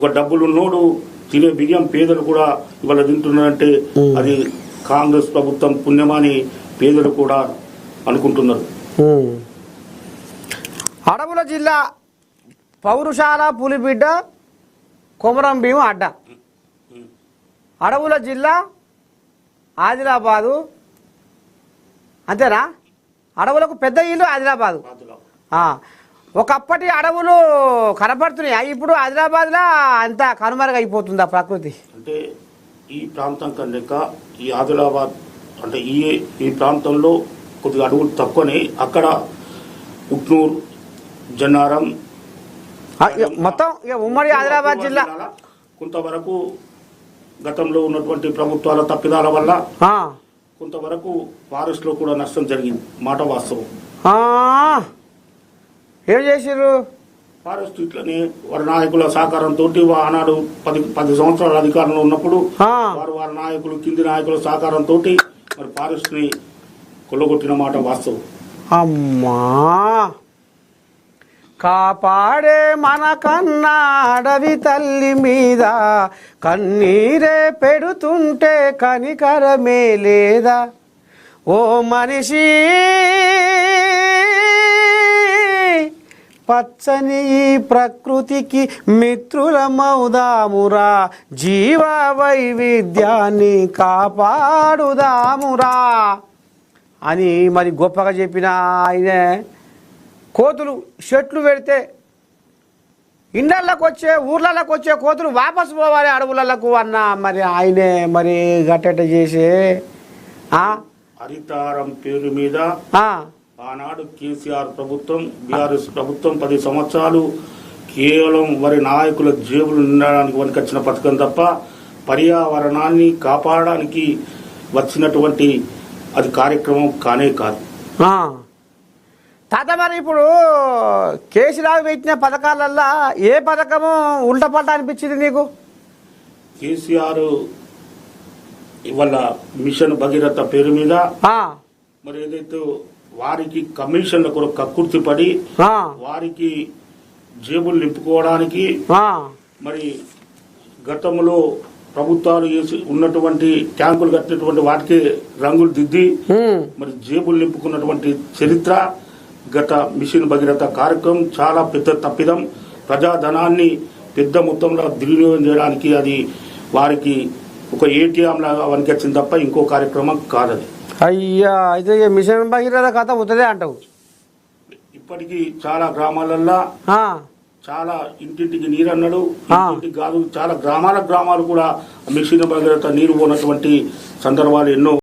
ఒక డబ్బులున్నోడు తినే బియ్యం పేదలు కూడా ఇవాళ తింటున్నారంటే అది కాంగ్రెస్ ప్రభుత్వం పుణ్యమాని పేదలు కూడా అనుకుంటున్నారు. అడవుల జిల్లా పౌరుషాల పులిబిడ్డ కొమరం భీం అడ్డ. అడవుల జిల్లా ఆదిలాబాదు అంతేనా? అడవులకు పెద్ద ఇల్లు ఆదిలాబాదు. ఒకప్పటి అడవులు కనపడుతున్నాయి, ఇప్పుడు ఆదిలాబాద్లో అంతా కనుమరుగైపోతుందా ప్రకృతి? అంటే ఈ ప్రాంతం కనుక ఈ ఆదిలాబాద్ అంటే ఈ ప్రాంతంలో కొద్దిగా అడవులు తక్కువనే. అక్కడ ఉట్నూరు, జన్నారం మొత్తం ఉమ్మడి ఆదిలాబాద్ జిల్లా కొంతవరకు గతంలో ఉన్నటువంటి ప్రభుత్వాల తప్పిదాల వల్ల కొంతవరకు ఫారెస్ట్ లో కూడా నష్టం జరిగింది. మాట వాస్తవం. ఏం చేసిర్రు? ఫారెస్ట్ ఇట్లనే వారి నాయకుల సహకారంతో ఆనాడు 10 సంవత్సరాల అధికారంలో ఉన్నప్పుడు వారి నాయకులు కింది నాయకుల సహకారంతో మరి ఫారెస్ట్ ని కొల్లగొట్టిన మాట వాస్తవం. అమ్మా కాపాడే మన కన్నా అడవి తల్లి మీద కన్నీరే పెడుతుంటే కనికరమే లేదా? ఓ మనిషి పచ్చని ఈ ప్రకృతికి మిత్రులమౌదామురా, జీవ వైవిధ్యాన్ని కాపాడుదామురా అని మరి గొప్పగా చెప్పిన ఆయనే. కోతులు చెట్లు పెడితే ఇండ్లకి వచ్చే ఊర్లలోకి వచ్చే కోతులు వాపసు పోవాలి అడవులకు అన్న మరి ఆయనే మరి గట్టట చేసే హరితారం పేరు మీద ఆనాడు కేసీఆర్ ప్రభుత్వం, బీఆర్ఎస్ ప్రభుత్వం 10 సంవత్సరాలు కేవలం వారి నాయకుల జేబులు నిండడానికి వనికొచ్చిన పథకం తప్ప పర్యావరణాన్ని కాపాడడానికి వచ్చినటువంటి అది కార్యక్రమం కానే కాదు. తాత మరి ఇప్పుడు కేసీఆర్ పెట్టిన పథకాలల్లా ఏ పథకము ఉల్టపల్ట అనిపించింది నీకు? కేసీఆర్ ఇవాళ మిషన్ భగీరథ పేరు మీద మరి ఏదైతే వారికి కమిషన్ల కొరకు కక్కుర్తి పడి వారికి జేబులు నింపుకోవడానికి మరి గతంలో ప్రభుత్వాలు ఉన్నటువంటి ట్యాంకులు కట్టినటువంటి వాటికి రంగులు దిద్ది మరి జేబులు నింపుకున్నటువంటి చరిత్ర గత మిషన్ భగీరథ కార్యక్రమం చాలా పెద్ద తప్పిదం. ప్రజాధనాన్ని పెద్ద మొత్తంలో దుర్వినియోగం చేయడానికి అది వారికి ఒక ఏటీఎం లాగా వనికొచ్చింది తప్ప ఇంకో కార్యక్రమం కాదది. అయ్యా అయితే మిషన్ భగీరథ కథ అవుతుందే అంటావు. ఇప్పటికీ చాలా గ్రామాలల్లో చాలా ఇంటింటికి నీరు అన్నాడు, ఇంటింటికి కాదు చాలా గ్రామాలు కూడా మిషన్ భగీరథ నీరు పోనటువంటి సందర్భాలు ఎన్నో.